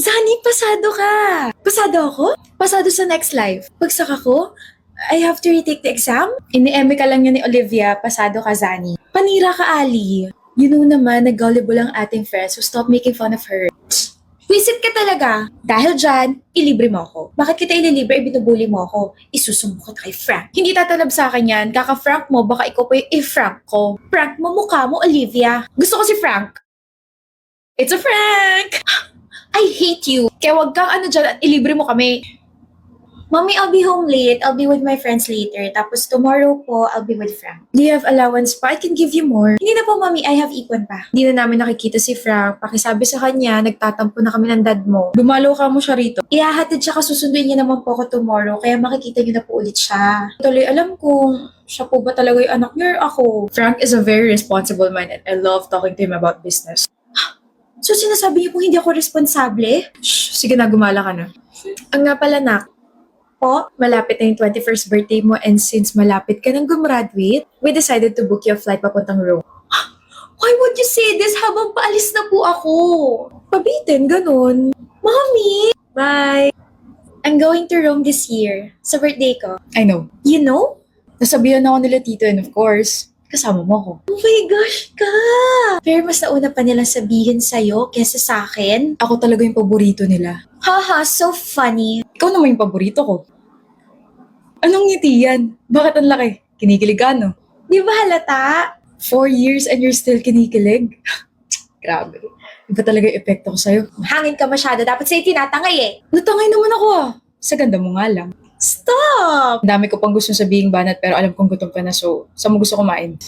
Zani, pasado ka! Pasado ako? Pasado sa next life. Pagsak ako, I have to retake the exam? Ini-eme ka lang yun ni Olivia, pasado ka, Zani. Panira ka, Ali. You know naman na gullible ang ating friends, so stop making fun of her. Visit ka talaga. Dahil dyan, ilibre mo ako. Bakit kita ililibre, binubuli mo ako? Isusumukot kay Frank. Hindi tatalab sa akin yan. Kaka-Frank mo, baka ikaw pa yung i-Frank ko. Frank mo, mukha mo, Olivia. Gusto ko si Frank. It's a Frank! I hate you. Kaya wag kang ano dyan at ilibre mo kami. Mommy, I'll be home late. I'll be with my friends later. Tapos tomorrow po, I'll be with Frank. Do you have allowance pa? I can give you more. Hindi na po, Mommy. I have ipon pa. Hindi na namin nakikita si Frank. Pakisabi sa kanya, nagtatampo na kami ng dad mo. Dumalo ka mo siya rito. Ihahatid siya kasusunduin niya naman po ako tomorrow. Kaya makikita niyo na po ulit siya. Tuloy, alam kong siya po ba talaga yung anak niyo or ako? Frank is a very responsible man and I love talking to him about business. So sinasabi niyo po hindi ako responsable? Shh, sige na, gumala ka na. Ang nga pala, nak, po, malapit na yung 21st birthday mo and since malapit ka nang gumraduate, we decided to book your flight papuntang Rome. Why would you say this habang paalis na po ako? Pabitin, ganun. Mommy! Bye! I'm going to Rome this year, sa birthday ko. I know. You know? Nasabihan ako nila tito and of course, kasama mo ako. Oh my gosh ka! Pero mas nauna pa nilang sabihin sa'yo kesa sa akin. Ako talaga yung paborito nila. Haha, so funny. Ikaw naman yung paborito ko. Anong ngiti yan? Bakit ang laki? Kinikilig ka, no? Di ba halata? 4 years and you're still kinikilig? Grabe. Iba talaga yung epekto ko sa'yo. Hangin ka masyado. Dapat sa'yo tinatangay eh. Natangay naman ako ah. Sa ganda mo nga lang. Stop! Ang dami ko pang gusto sabihing banat pero alam kong gutom ka na so saan mo gusto kumain?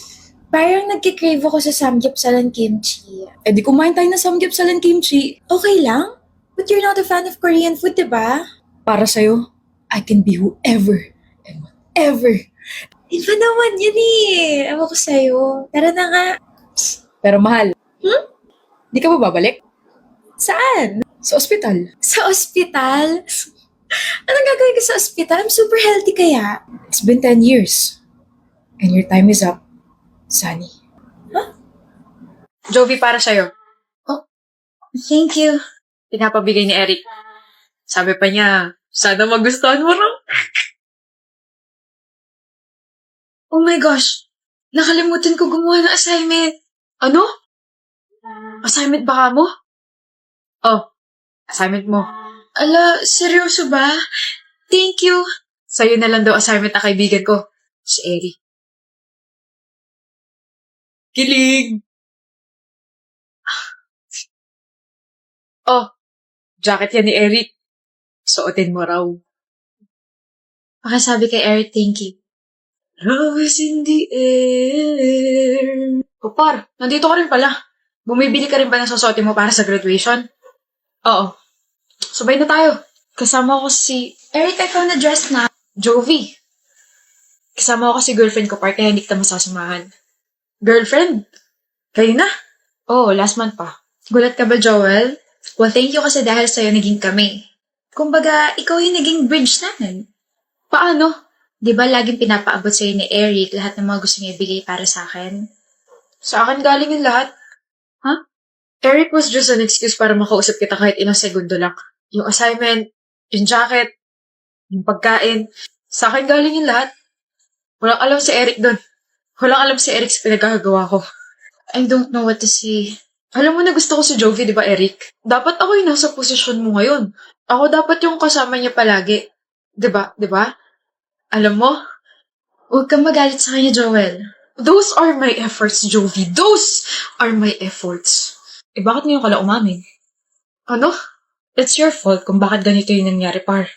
Parang nagkikrave ako sa samgyeopsal and kimchi. Eh di kumain tayo ng samgyeopsal and kimchi. Okay lang? But you're not a fan of Korean food, diba? Para sa'yo, I can be whoever and whatever. Iba naman yun eh. Ewan ko sa'yo. Tara na nga. Pero mahal. Di ka ba babalik? Saan? Sa ospital. Sa ospital? Anong gagawin ko sa ospital? I'm super healthy kaya. It's been 10 years. And your time is up, Sunny. Huh? Jovi, para sa'yo. Thank you. Pinapabigay ni Eric. Sabi pa niya, sana magustuhan mo raw. Oh my gosh! Nakalimutan ko gumawa ng assignment. Ano? Assignment ba mo? Oh, assignment mo. Ala, seryoso ba? Thank you. Sa'yo na lang daw assignment na kaibigan ko, si Eric. Kilig! Oh, jacket yan ni Eric. Suotin mo raw. Pakisabi kay Eric, thank you. Love is in the air. O par, nandito ka rin pala. Bumibili ka rin ba ng susuotin mo para sa graduation? Oo. Sabay na tayo. Kasama ko si Eric, I found a dress na. Jovi. Kasama ko si girlfriend ko, par, kaya hindi kita masasamahan. Girlfriend? Kayo na? Oo, last month pa. Gulat ka ba, Joel? Well, thank you kasi dahil sa'yo naging kami. Kumbaga, ikaw yung naging bridge namin. Paano? Di ba laging pinapaabot sa'yo ni Eric lahat ng mga gusto niya ibigay para sa akin? Sa akin galing yung lahat. Huh? Eric was just an excuse para makausap kita kahit ilang segundo lang. Yung assignment, yung jacket, yung pagkain. Sa akin galing yung lahat. Walang alam si Eric doon. Walang alam si Eric sa pinagkakagawa ko. I don't know what to say. Alam mo na gusto ko si Jovi, di ba, Eric? Dapat ako yung nasa posisyon mo ngayon. Ako dapat yung kasama niya palagi. Di ba? Di ba? Alam mo, Huwag kang magalit sa kanya, Joel. those are my efforts, Jovi. Those are my efforts. Eh, bakit ngayon ka lang umamin? Ano? It's your fault kung bakit ganito yung nangyari, par.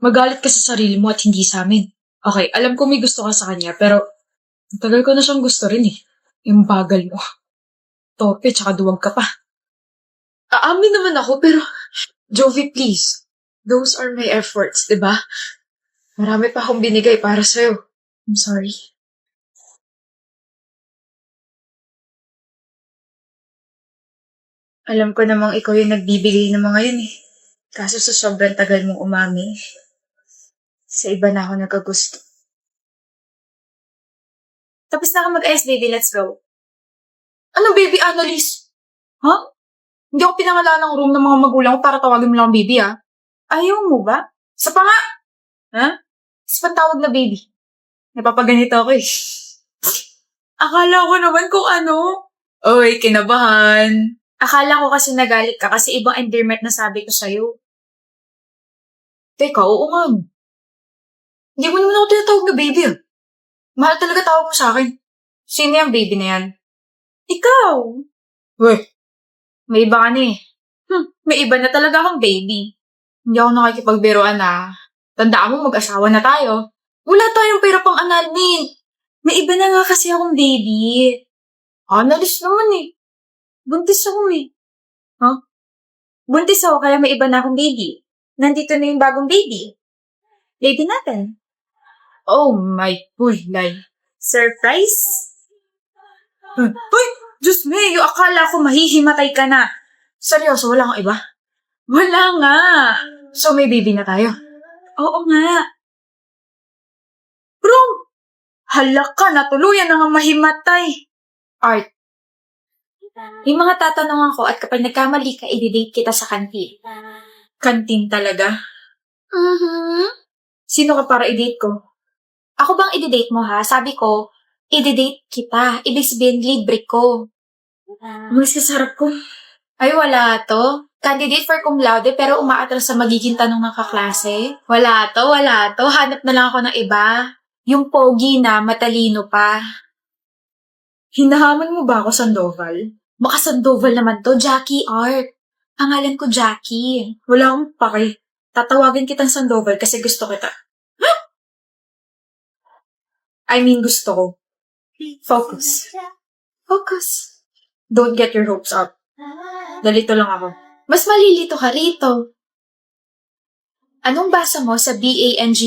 Magalit ka sa sarili mo at hindi sa amin. Okay, alam ko may gusto ka sa kanya, pero ang tagal ko na siyang gusto rin eh. Yung bagal mo. Tope, tsaka duwag ka pa. Aamin naman ako, pero Jovi, please. Those are my efforts, di ba? Marami pa akong binigay para sa'yo. I'm sorry. Alam ko namang ikaw yung nagbibigay ng mga yun eh. Kaso sa sobrang tagal mong umami, sa iba na ako nagkagusto. Tapos na ka mag-ice, baby. Let's go. Ano, baby Annalise? Huh? Hindi ako pinangalan ng room ng mga magulang ko para tawagin mo lang ang baby, ah. Ayaw mo ba? Sa pa nga! Ha? Isa pang tawag na baby. Napapaganito ako eh. Akala ko naman kung ano. Oy, kinabahan. Akala ko kasi nagalit ka kasi ibang endearment na sabi ko sa'yo. Teka, oo nga. Hindi mo naman ako tinatawag na baby, ah. Mahal talaga tawag mo sa akin. Sino yung baby na yan? Ikaw. Weh, may iba ka na eh. May iba na talaga akong baby. Hindi ako nakikipagbiruan na. Tandaan mo, mag-asawa na tayo. Wala tayong pera pang annulment. May iba na nga kasi akong baby. Analyst naman eh. Buntis ako eh. Huh? Buntis ako kaya may iba na akong baby. Nandito na yung bagong baby. Baby natin. Oh my pulay. Surprise? Hoy! Diyos me, yung akala ko mahihimatay ka na. Seryoso, wala kang iba? Wala nga. So may baby na tayo? Oo nga. Bro! Hala ka, natuluyan na nga mahimatay. Art. Yung mga tatanungan ko at kapag nagkamali ka, i-date kita sa kantin. Kantin talaga? Sino ka para i-date ko? Ako bang i-date mo ha? Sabi ko, i-date kita. Ibig sabihin, libre ko. Mas kasarap ko. Ay, wala to. Candidate for cum laude pero umaatras sa magiging tanong ng kaklase. Wala to. Hanap na lang ako ng iba. Yung pogi na, matalino pa. Hinahaman mo ba ako, Sandoval? Baka Sandoval naman to, Jackie Art. Pangalan ko Jackie. Wala akong pake. Tatawagin kitang Sandoval kasi gusto kita. I mean, gusto ko. Focus. Don't get your hopes up. Dalito lang ako. Mas malilito ka rito. Anong basa mo sa BANG?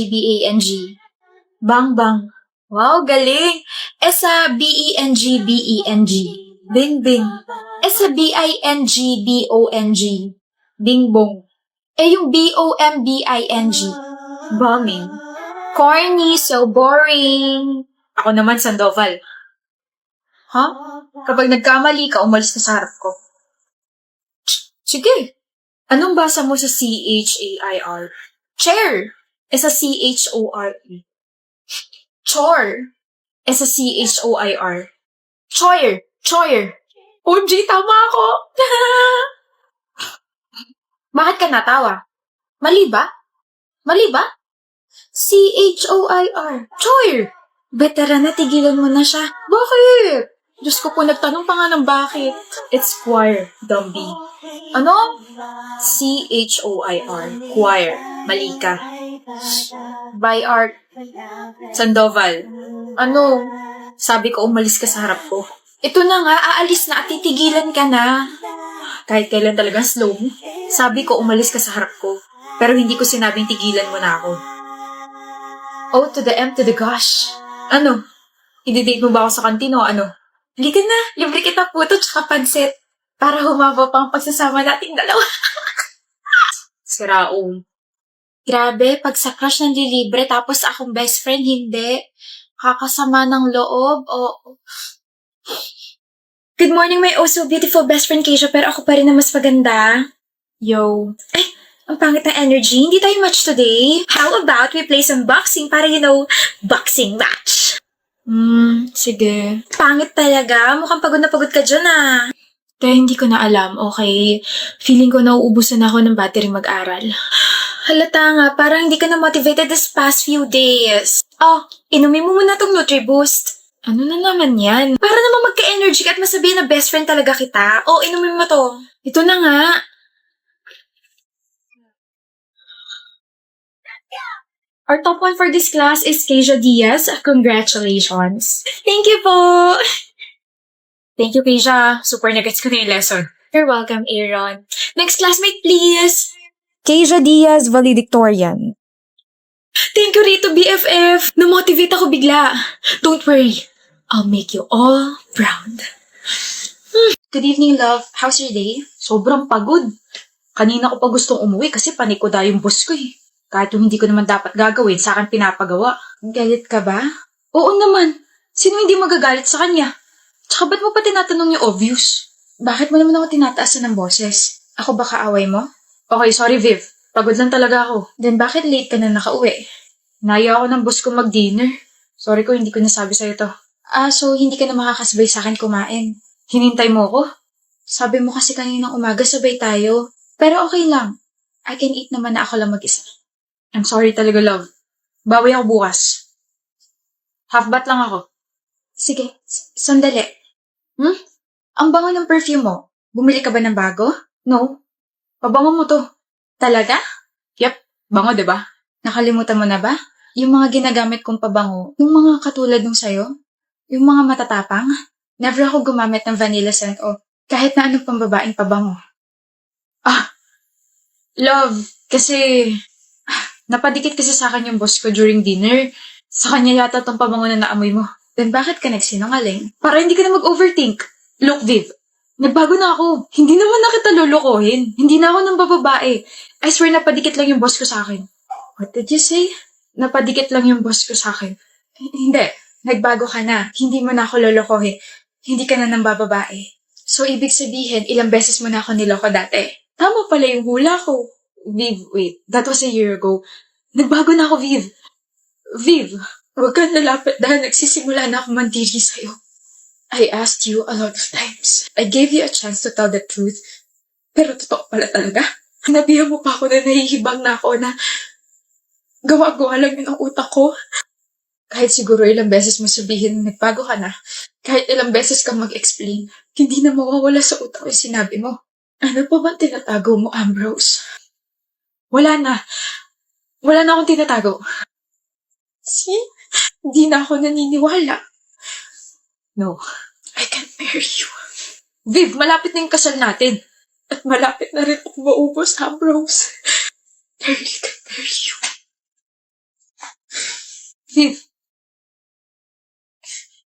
Bang. Wow, galing. Sa BENG. Bing. Sa BINGBONG. Bingbong. Yung BOMBING. Bombing. Corny, so boring. Ako naman, Sandoval. Huh? Kapag nagkamali ka, umalis ka sa harap ko. Sige. Anong basa mo sa CHAIR? Chair. Sa CHORE. Chore. Sa CHOIR. Choir. OMG, tama ako. Bakit ka natawa? Mali ba? CHOIR. Choir. Veteran na, tigilan mo na siya. Bakit? Diyos ko po, nagtanong pa nga ng bakit. It's choir, Dumby. Ano? CHOIR. Choir. Mali ka. By art. Sandoval. Ano? Sabi ko, umalis ka sa harap ko. Ito na nga, aalis na at titigilan ka na. Kahit kailan talagang slow mo. Sabi ko, umalis ka sa harap ko. Pero hindi ko sinabing tigilan mo na ako. O to the M to the gosh. Ano? I-date mo ba ako sa kantin o ano? Halika na, libre kita puto tsaka pansit. Para humaba pa ang pagsasama nating dalawa. Siraong. Grabe, pag sa crush nanlilibre tapos akong best friend, hindi. Kakasama ng loob o... Good morning, my oh so beautiful best friend Keisha, pero ako pa rin na mas maganda. Yo. Ay, ang pangit ng energy. Hindi tayo match today. How about we play some boxing para, boxing match? Sige. Pangit talaga. Mukhang pagod na pagod ka dyan, ah. Kaya hindi ko na alam, okay? Feeling ko nauubusan ako ng battery mag-aral. Halata nga, parang hindi ka na motivated this past few days. Oh, inumin mo muna tong Nutriboost. Ano na naman yan? Para naman magka-energy ka at masabihin na best friend talaga kita. Oh, inumin mo to. Ito na nga. Our top one for this class is Keisha Diaz. Congratulations. Thank you po. Thank you, Keisha. Super nagets ko na yung lesson. You're welcome, Aaron. Next classmate, please. Keisha Diaz, valedictorian. Thank you, Rito BFF. Namotivate ako bigla. Don't worry. I'll make you all proud. Good evening, love. How's your day? Sobrang pagod. Kanina ko pa gustong umuwi kasi panikoda yung boss ko eh. Kahit yung hindi ko naman dapat gagawin, sa akin pinapagawa. Galit ka ba? Oo naman. Sino hindi magagalit sa kanya? Tsaka ba't mo pa tinatanong yung obvious? Bakit mo naman ako tinataasan ng boses? Ako ba kaaway mo? Okay, sorry Viv. Pagod lang talaga ako. Then bakit late ka na nakauwi? Naya ako ng boss ko mag-dinner. Sorry ko, hindi ko nasabi sa'yo to. So hindi ka na makakasabay sa akin kumain. Hinintay mo ako? Sabi mo kasi kaninang umaga sabay tayo. Pero okay lang. I can eat naman na ako lang mag-isa. I'm sorry talaga, love. Bawi ako bukas. Half-bat lang ako. Sige, sandali. Ang bango ng perfume mo. Bumili ka ba ng bago? No. Pabango mo to. Talaga? Bango, diba? Nakalimutan mo na ba? Yung mga ginagamit kong pabango, yung mga katulad nung sayo, yung mga matatapang, never ako gumamit ng vanilla scent o kahit na anong pambabaing pabango. Love, kasi napadikit kasi sa akin yung boss ko during dinner. Sa kanya yata tong pabango na naamoy mo. Then bakit ka nagsinungaling? Para hindi ka na mag-overthink. Look, Viv, nagbago na ako. Hindi naman na kita lulukohin. Hindi na ako ng bababae. I swear napadikit lang yung boss ko sa akin. What did you say? Napadikit lang yung boss ko sa akin. Hindi. Nagbago ka na. Hindi mo na ako lolokohin. Hindi ka na ng bababae. So, ibig sabihin, ilang beses mo na ako niloko dati. Tama pala yung hula ko. Viv, wait. That was a year ago. Nagbago na ako, Viv. Viv, Huwag kang lalapit dahil nagsisimula na ako mandiri sa'yo. I asked you a lot of times. I gave you a chance to tell the truth. Pero totoo pala talaga. Nabihan mo pa ako na nahihibang na ako na gawa-gawa lang yun ang utak ko. Kahit siguro ilang beses mo sabihin na nagbago ka na, kahit ilang beses kang mag-explain, hindi na mawawala sa utak ko yung sinabi mo. Ano pa bang tinatago mo, Ambrose? wala na. Wala na akong tinatago. See? Hindi na ako naniniwala. No. I can't marry you. Viv, malapit na yung kasal natin. At malapit na rin ako maubos, Ambrose. I really can't marry you. Viv,